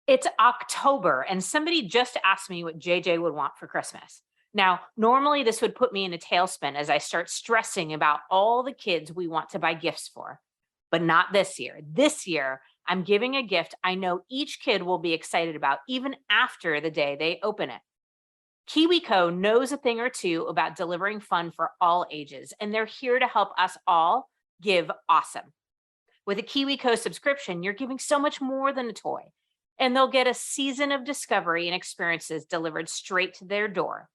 It's October, and somebody just asked me what JJ would want for Christmas. Now, normally this would put me in a tailspin as I start stressing about all the kids we want to buy gifts for, but not this year. This year, I'm giving a gift I know each kid will be excited about even after the day they open it. KiwiCo knows a thing or two about delivering fun for all ages, and they're here to help us all give awesome. With a KiwiCo subscription, you're giving so much more than a toy, and they'll get a season of discovery and experiences delivered straight to their door.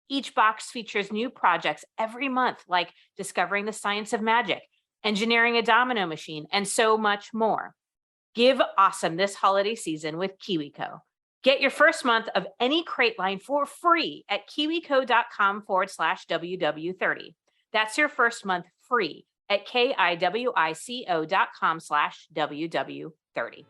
Each box features new projects every month, like discovering the science of magic, engineering a domino machine, and so much more. Give awesome this holiday season with KiwiCo. Get your first month of any crate line for free at kiwico.com/WW30. That's your first month free at KIWICO.com/WW30.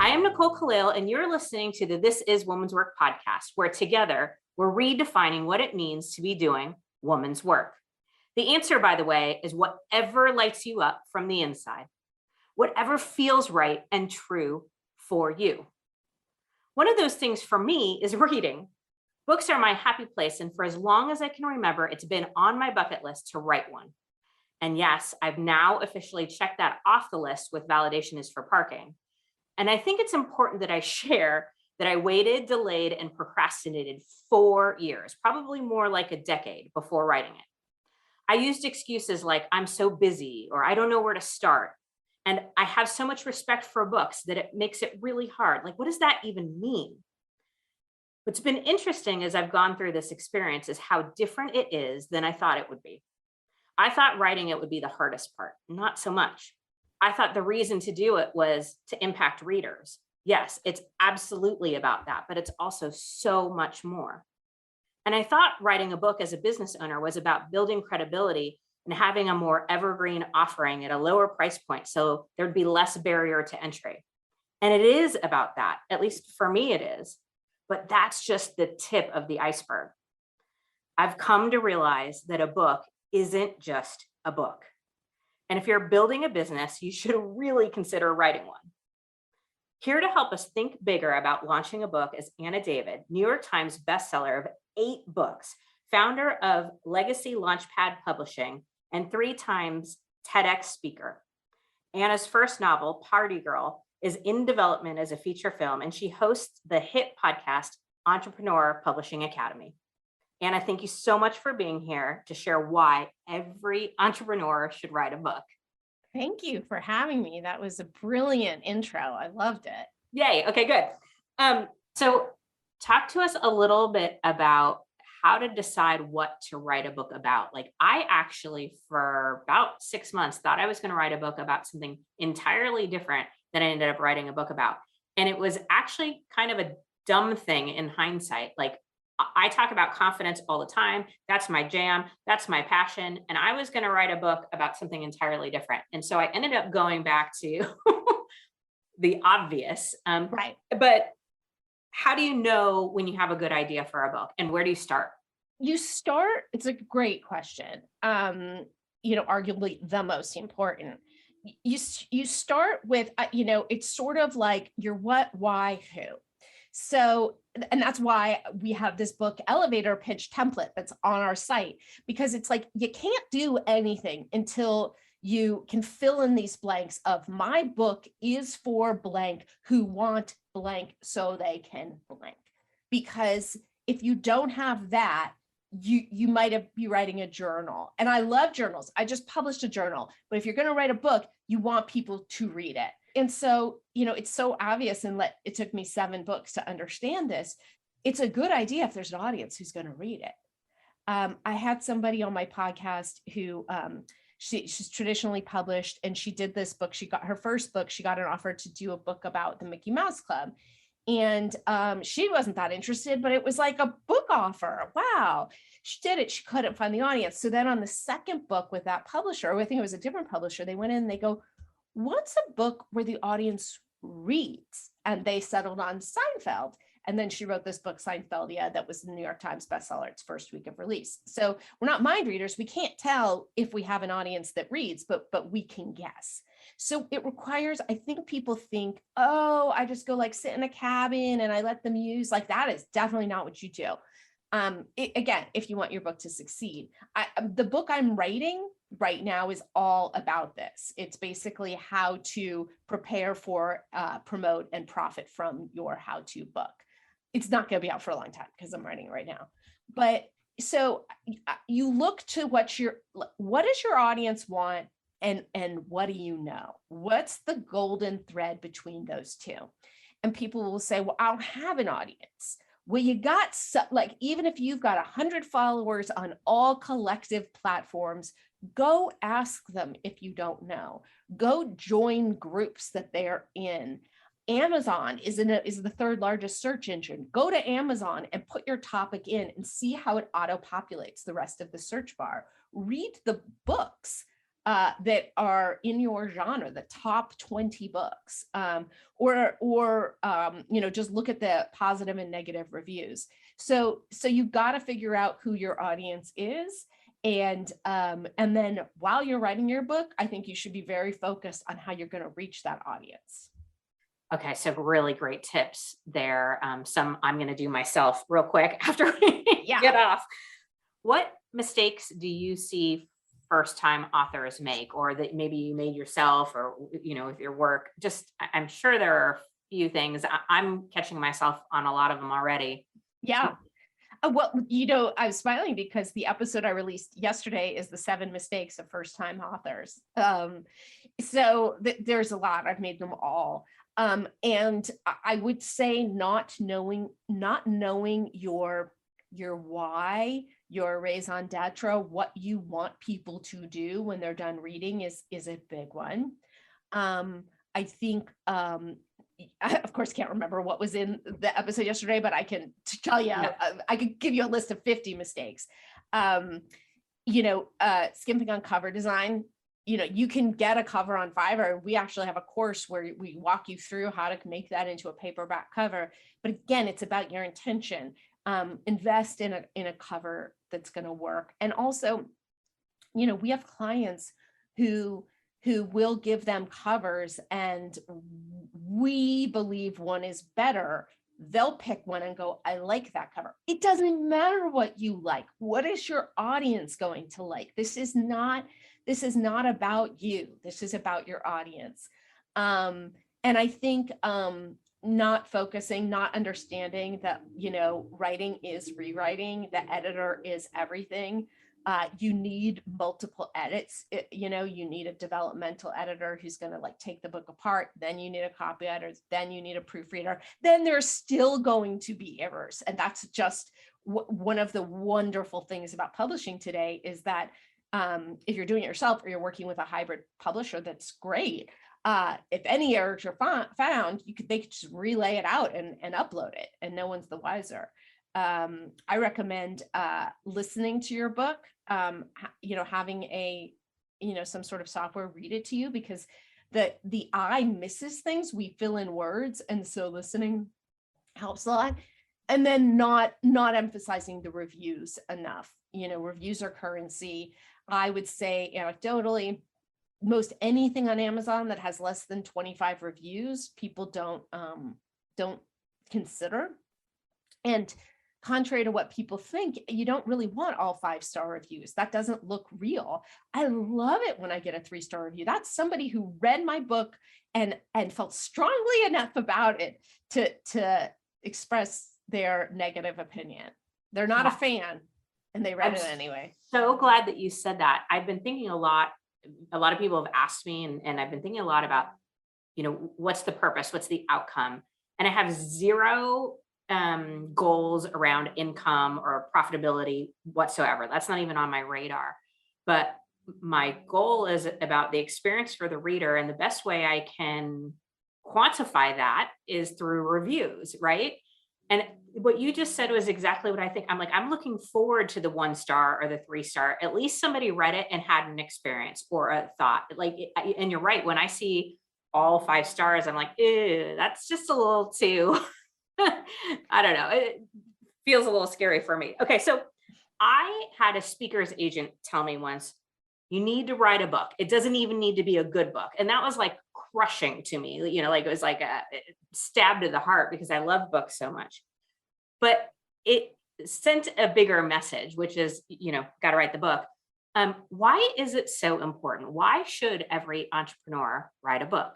I am Nicole Khalil, and you're listening to the This Is Woman's Work podcast, where together we're redefining what it means to be doing woman's work. The answer, by the way, is whatever lights you up from the inside, whatever feels right and true for you. One of those things for me is reading. Books are my happy place, and for as long as I can remember, it's been on my bucket list to write one. And yes, I've now officially checked that off the list with validation is for parking. And I think it's important that I share that I waited, delayed, and procrastinated 4 years, probably more like a decade before writing it. I used excuses like I'm so busy or I don't know where to start. And I have so much respect for books that it makes it really hard. Like, what does that even mean? What's been interesting as I've gone through this experience is how different it is than I thought it would be. I thought writing it would be the hardest part, not so much. I thought the reason to do it was to impact readers. Yes, it's absolutely about that, but it's also so much more. And I thought writing a book as a business owner was about building credibility and having a more evergreen offering at a lower price point so there'd be less barrier to entry. And it is about that, at least for me it is. But that's just the tip of the iceberg. I've come to realize that a book isn't just a book. And if you're building a business, you should really consider writing one. Here to help us think bigger about launching a book is Anna David, New York Times bestseller of 8 books, founder of Legacy Launchpad Publishing, and 3 times TEDx speaker. Anna's first novel, Party Girl, is in development as a feature film, and she hosts the hit podcast, Entrepreneur Publishing Academy. Anna, thank you so much for being here to share why every entrepreneur should write a book. Thank you for having me. That was a brilliant intro. I loved it. Yay. Okay, good. So talk to us a little bit about how to decide what to write a book about. Like, I actually, for about 6 months, thought I was going to write a book about something entirely different than I ended up writing a book about. And it was actually kind of a dumb thing in hindsight. Like, I talk about confidence all the time. That's my jam. That's my passion. And I was going to write a book about something entirely different. And so I ended up going back to the obvious. Right. But how do you know when you have a good idea for a book, and where do you start? It's a great question. Arguably the most important. You start with, it's sort of like your what, why, who. So, and that's why we have this book elevator pitch template that's on our site, because it's like, you can't do anything until you can fill in these blanks of my book is for blank who want blank so they can blank. Because if you don't have that, you might be writing a journal. And I love journals. I just published a journal. But if you're going to write a book, you want people to read it. And so, it's so obvious, and it took me 7 books to understand this. It's a good idea if there's an audience who's going to read it. I had somebody on my podcast who she's traditionally published, and she did this book. She got her first book. She got an offer to do a book about the Mickey Mouse Club. And she wasn't that interested, but it was like a book offer. Wow. She did it. She couldn't find the audience. So then on the second book with that publisher, or I think it was a different publisher, they went in and they go, what's a book where the audience reads? And they settled on Seinfeld. And then she wrote this book, Seinfeldia, that was the New York Times bestseller its first week of release. So we're not mind readers. We can't tell if we have an audience that reads, but we can guess. So it requires, I think people think, oh, I just go like sit in a cabin and I let them use, like that is definitely not what you do. Again, if you want your book to succeed, the book I'm writing right now is all about this. It's basically how to prepare for, promote, and profit from your how-to book. It's not going to be out for a long time because I'm writing it right now. But so you look to what does your audience want, and what do you know? What's the golden thread between those two? And people will say, well, I don't have an audience. Well, you got like, even if you've got 100 followers on all collective platforms, go ask them if you don't know. Go join groups that they're in. Amazon is the third largest search engine. Go to Amazon and put your topic in and see how it auto-populates the rest of the search bar. Read the books that are in your genre, the top 20 books, or just look at the positive and negative reviews. So you've got to figure out who your audience is. And then while you're writing your book, I think you should be very focused on how you're going to reach that audience. Okay, so really great tips there. Some I'm going to do myself real quick after we get off. What mistakes do you see first-time authors make, or that maybe you made yourself, or with your work? Just, I'm sure there are a few things. I'm catching myself on a lot of them already. Yeah. Well, I'm smiling because the episode I released yesterday is the 7 mistakes of first-time authors. So there's a lot. I've made them all. And I would say not knowing your why, your raison d'etre, what you want people to do when they're done reading is a big one. I think, I, of course, can't remember what was in the episode yesterday, but I can tell you, I could give you a list of 50 mistakes. Skimping on cover design. You can get a cover on Fiverr. We actually have a course where we walk you through how to make that into a paperback cover. But again, it's about your intention. Invest in a cover that's going to work. And also, we have clients who will give them covers, and we believe one is better. They'll pick one and go, I like that cover. It doesn't matter what you like. What is your audience going to like? This is not about you. This is about your audience. And I think not focusing, not understanding that, writing is rewriting, the editor is everything. You need multiple edits. You need a developmental editor who's going to take the book apart. Then you need a copy editor. Then you need a proofreader. Then there's still going to be errors. And that's just one of the wonderful things about publishing today is that if you're doing it yourself or you're working with a hybrid publisher, that's great. If any errors are found, they could just relay it out and upload it, and no one's the wiser. I recommend listening to your book, having some sort of software read it to you, because the eye misses things. We fill in words, and so listening helps a lot. And then not emphasizing the reviews enough. Reviews are currency. I would say anecdotally, most anything on Amazon that has less than 25 reviews, people don't consider. And contrary to what people think, you don't really want all 5-star reviews. That doesn't look real. I love it when I get a 3-star review. That's somebody who read my book and felt strongly enough about it to express their negative opinion. They're not a fan, and they read it anyway. So glad that you said that. I've been thinking a lot of people have asked me, and I've been thinking a lot about, what's the purpose? What's the outcome? And I have zero goals around income or profitability whatsoever. That's not even on my radar. But my goal is about the experience for the reader. And the best way I can quantify that is through reviews, right? And what you just said was exactly what I think. I'm looking forward to the 1-star or the 3-star. At least somebody read it and had an experience or a thought. And you're right. When I see all 5 stars, I'm like, ew, that's just a little too I don't know. It feels a little scary for me. Okay, so I had a speaker's agent tell me once, you need to write a book. It doesn't even need to be a good book. And that was like crushing to me, like it was like a stab to the heart because I love books so much. But it sent a bigger message, which is, got to write the book. Why is it so important? Why should every entrepreneur write a book?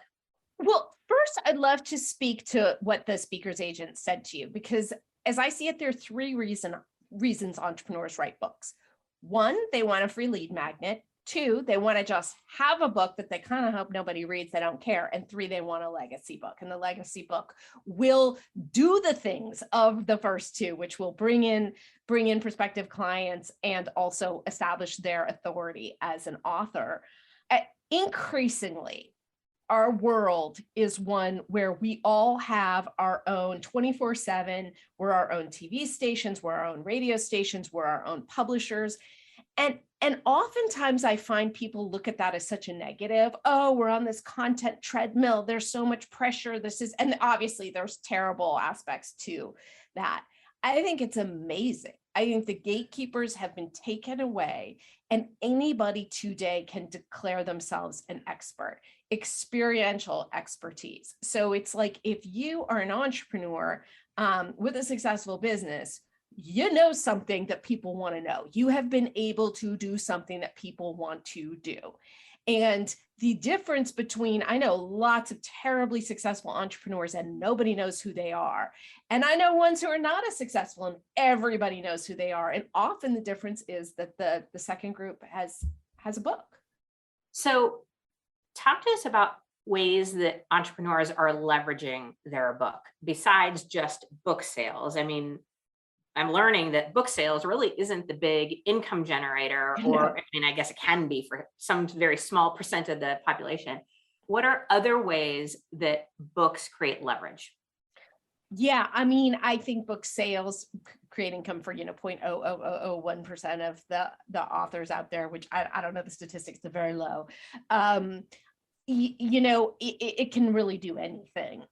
Well, first, I'd love to speak to what the speaker's agent said to you, because as I see it, there are three reasons entrepreneurs write books. One, they want a free lead magnet. Two, they want to just have a book that they kind of hope nobody reads, they don't care. And three, they want a legacy book. And the legacy book will do the things of the first two, which will bring in prospective clients and also establish their authority as an author. Increasingly, our world is one where we all have our own 24/7, we're our own TV stations, we're our own radio stations, we're our own publishers. And oftentimes I find people look at that as such a negative. Oh, we're on this content treadmill. There's so much pressure. And obviously there's terrible aspects to that. I think it's amazing. I think the gatekeepers have been taken away, and anybody today can declare themselves an expert, experiential expertise. So it's like, if you are an entrepreneur with a successful business, you know something that people want to know. You have been able to do something that people want to do. And the difference between, I know lots of terribly successful entrepreneurs and nobody knows who they are. And I know ones who are not as successful and everybody knows who they are. And often the difference is that the second group has a book. So talk to us about ways that entrepreneurs are leveraging their book besides just book sales. I mean, I'm learning that book sales really isn't the big income generator, or, I guess it can be for some very small percent of the population. What are other ways that books create leverage? Yeah, I mean, I think book sales create income for 0.00001% of the authors out there, which I don't know the statistics, they're very low. It can really do anything.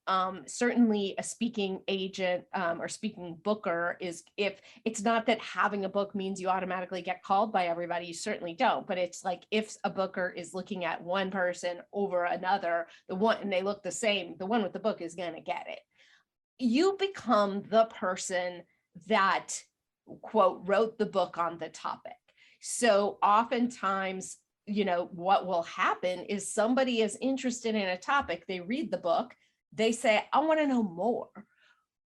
Certainly a speaking agent or speaking booker is, if it's not that having a book means you automatically get called by everybody, you certainly don't. But it's like, if a booker is looking at one person over another, and they look the same, the one with the book is going to get it. You become the person that, quote, wrote the book on the topic. So oftentimes, what will happen is somebody is interested in a topic, they read the book, they say, I want to know more,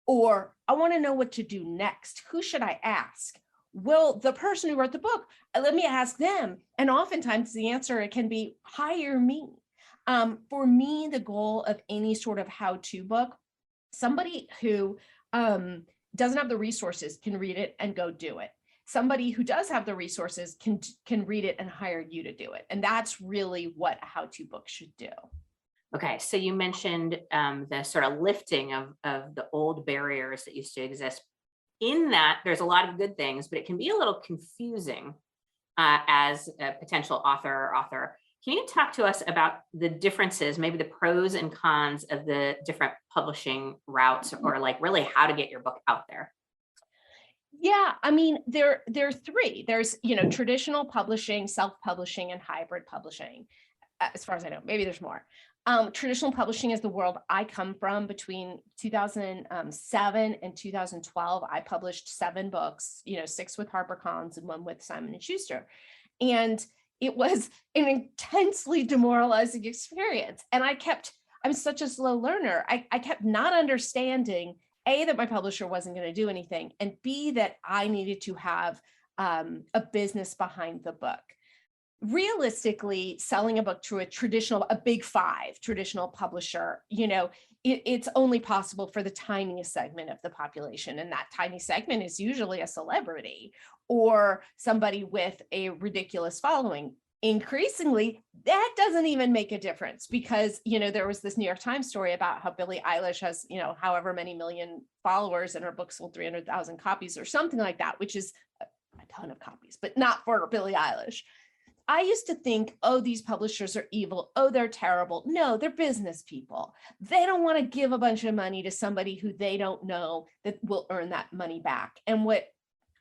or I want to know what to do next. Who should I ask? Well, the person who wrote the book, let me ask them. And oftentimes the answer, it can be, hire me. For me, the goal of any sort of how-to book, somebody who doesn't have the resources can read it and go do it. Somebody who does have the resources can read it and hire you to do it. And that's really what a how-to book should do. Okay, so you mentioned the sort of lifting of the old barriers that used to exist. In that, there's a lot of good things, but it can be a little confusing as a potential author or author. Can you talk to us about the differences, maybe the pros and cons of the different publishing routes, or like really how to get your book out there? Yeah, I mean, there are three. There's, traditional publishing, self-publishing, and hybrid publishing. As far as I know, maybe there's more. Traditional publishing is the world I come from. Between 2007 and 2012, I published 7 books, 6 with HarperCollins and 1 with Simon & Schuster. And it was an intensely demoralizing experience. And I'm such a slow learner. I kept not understanding, A, that my publisher wasn't going to do anything, and B, that I needed to have a business behind the book. Realistically, selling a book to a big 5 traditional publisher, it's only possible for the tiniest segment of the population. And that tiny segment is usually a celebrity or somebody with a ridiculous following. Increasingly, that doesn't even make a difference, because, there was this New York Times story about how Billie Eilish has, however many million followers, and her book sold 300,000 copies or something like that, which is a ton of copies, but not for Billie Eilish. I used to think, oh, these publishers are evil. Oh, they're terrible. No, they're business people. They don't want to give a bunch of money to somebody who they don't know that will earn that money back. And what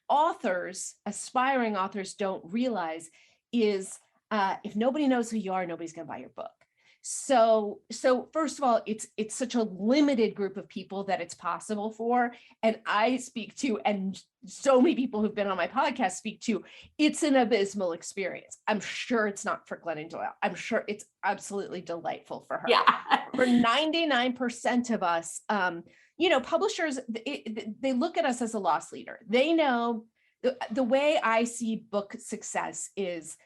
authors, aspiring authors, don't realize is if nobody knows who you are, nobody's going to buy your book. So first of all, it's such a limited group of people that it's possible for. And I speak to, and so many people who've been on my podcast speak to, it's an abysmal experience. I'm sure it's not for Glennon Doyle. I'm sure it's absolutely delightful for her. Yeah. For 99% of us, publishers, they look at us as a loss leader. They know the way I see book success is,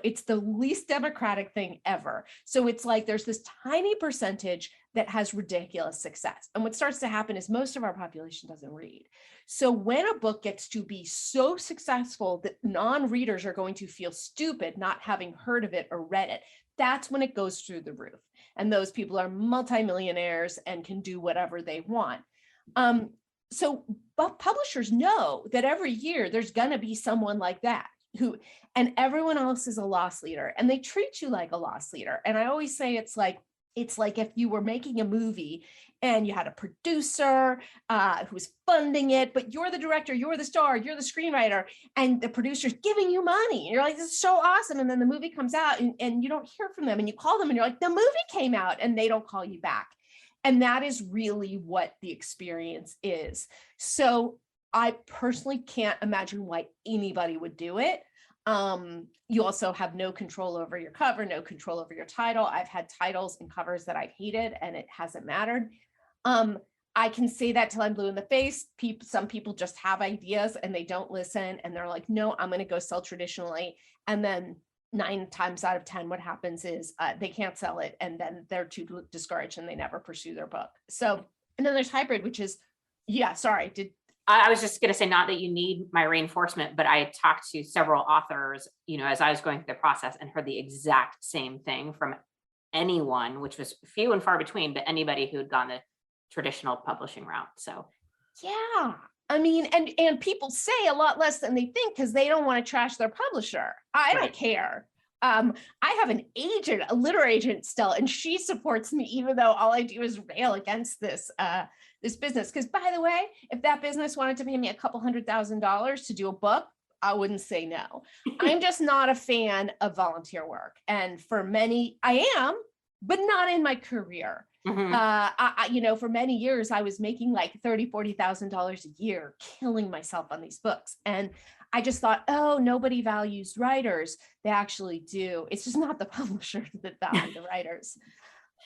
it's the least democratic thing ever. So it's like there's this tiny percentage that has ridiculous success. And what starts to happen is most of our population doesn't read. So when a book gets to be so successful that non-readers are going to feel stupid not having heard of it or read it, that's when it goes through the roof. And those people are multimillionaires and can do whatever they want. But publishers know that every year there's going to be someone like that and everyone else is a loss leader, and they treat you like a loss leader. And I always say it's like if you were making a movie and you had a producer who's funding it, but you're the director, you're the star, you're the screenwriter, and the producer's giving you money. And you're like, this is so awesome. And then the movie comes out and you don't hear from them, and you call them and you're like, the movie came out, and they don't call you back. And that is really what the experience is. So I personally can't imagine why anybody would do it. You also have no control over your cover, no control over your title. I've had titles and covers that I've hated, and it hasn't mattered. I can say that till I'm blue in the face. Some people just have ideas and they don't listen, and they're like, no, I'm going to go sell traditionally. And then 9 times out of 10, what happens is they can't sell it, and then they're too discouraged and they never pursue their book. So, and then there's hybrid, which is, I was just going to say, not that you need my reinforcement, but I talked to several authors, as I was going through the process, and heard the exact same thing from anyone, which was few and far between, but anybody who had gone the traditional publishing route. So, yeah, I mean, and people say a lot less than they think because they don't want to trash their publisher. I don't care. I have an agent, a literary agent still, and she supports me, even though all I do is rail against this business. Because by the way, if that business wanted to pay me $200,000 to do a book, I wouldn't say no. I'm just not a fan of volunteer work. And for many, I am, but not in my career. Mm-hmm. For many years, I was making like $30,000, $40,000 a year, killing myself on these books. And I just thought, oh, nobody values writers. They actually do. It's just not the publishers that value the writers.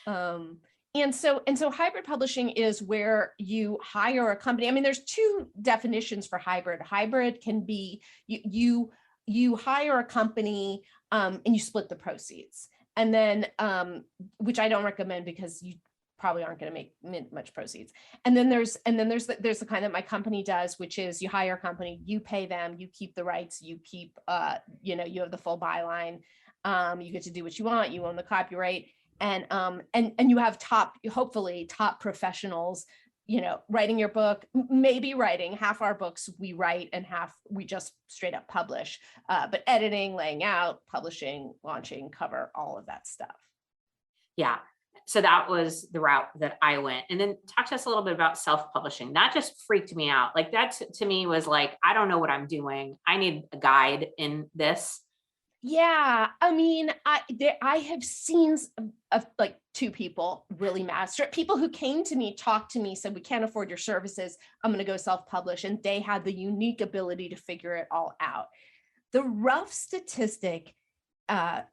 And so hybrid publishing is where you hire a company. I mean, there's 2 definitions for hybrid. Hybrid can be you hire a company and you split the proceeds. And then, which I don't recommend because you probably aren't going to make much proceeds. And then there's the kind that my company does, which is you hire a company, you pay them, you keep the rights, you keep, you have the full byline, you get to do what you want, you own the copyright, and you have hopefully top professionals, writing your book, maybe writing. Half our books we write and half we just straight up publish, but editing, laying out, publishing, launching, cover, all of that stuff. Yeah. So that was the route that I went. And then talk to us a little bit about self-publishing. That just freaked me out. Like that to me was like, I don't know what I'm doing. I need a guide in this. Yeah. I mean, I have seen like 2 people really master it. People who came to me, talked to me, said, we can't afford your services. I'm going to go self-publish. And they had the unique ability to figure it all out. The rough statistic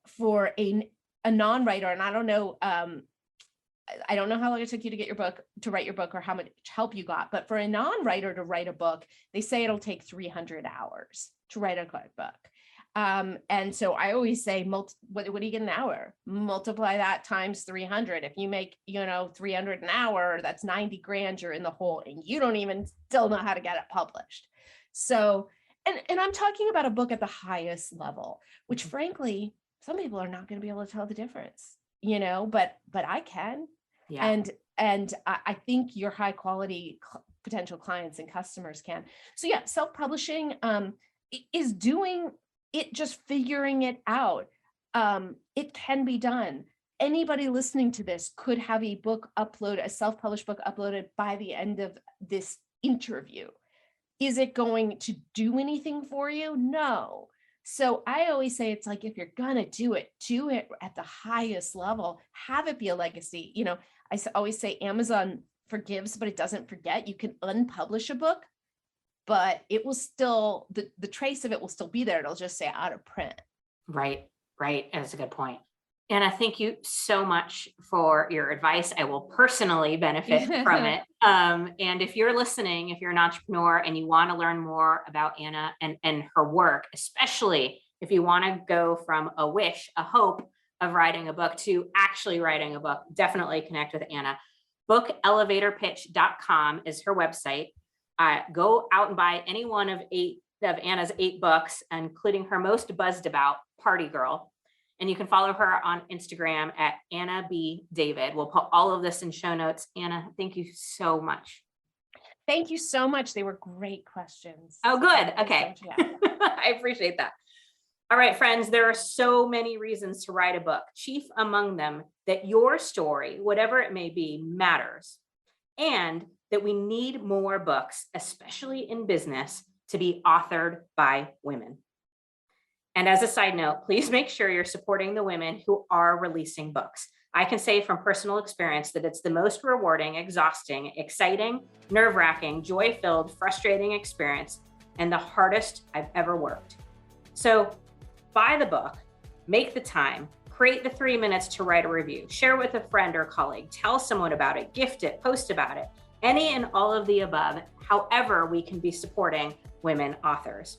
for a non-writer, and I don't know how long it took you to write your book or how much help you got, but for a non-writer to write a book, they say it'll take 300 hours to write a book. And so I always say, what do you get an hour? Multiply that times 300. If you make, 300 an hour, that's 90 grand, you're in the hole, and you don't even still know how to get it published. So, and I'm talking about a book at the highest level, which frankly, some people are not going to be able to tell the difference, but I can. Yeah. And I think your high quality potential clients and customers can. So yeah, self-publishing is it just figuring it out. It can be done. Anybody listening to this could have a book upload, a self-published book uploaded by the end of this interview. Is it going to do anything for you? No. So I always say, it's like, if you're gonna do it at the highest level, have it be a legacy. You know, always say Amazon forgives, but it doesn't forget. You can unpublish a book, but it will still, the trace of it will still be there. It'll just say out of print. Right. That's a good point. Anna, thank you so much for your advice. I will personally benefit from it. And if you're listening, if you're an entrepreneur and you want to learn more about Anna and her work, especially if you want to go from a wish, a hope of writing a book to actually writing a book, definitely connect with Anna. Bookelevatorpitch.com is her website. Go out and buy any one of Anna's 8 books, including her most buzzed about, Party Girl. And you can follow her on Instagram at Anna B. David. We'll put all of this in show notes. Anna, thank you so much. Thank you so much. They were great questions. Oh, good. Okay. I appreciate that. All right, friends, there are so many reasons to write a book. Chief among them, that your story, whatever it may be, matters. And that we need more books, especially in business, to be authored by women. And as a side note, please make sure you're supporting the women who are releasing books. I can say from personal experience that it's the most rewarding, exhausting, exciting, nerve-wracking, joy-filled, frustrating experience, and the hardest I've ever worked. So buy the book, make the time, create the 3 minutes to write a review, share with a friend or colleague, tell someone about it, gift it, post about it, any and all of the above, however we can be supporting women authors.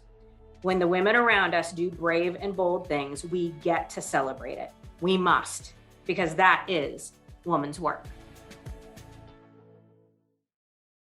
When the women around us do brave and bold things, we get to celebrate it. We must, because that is woman's work.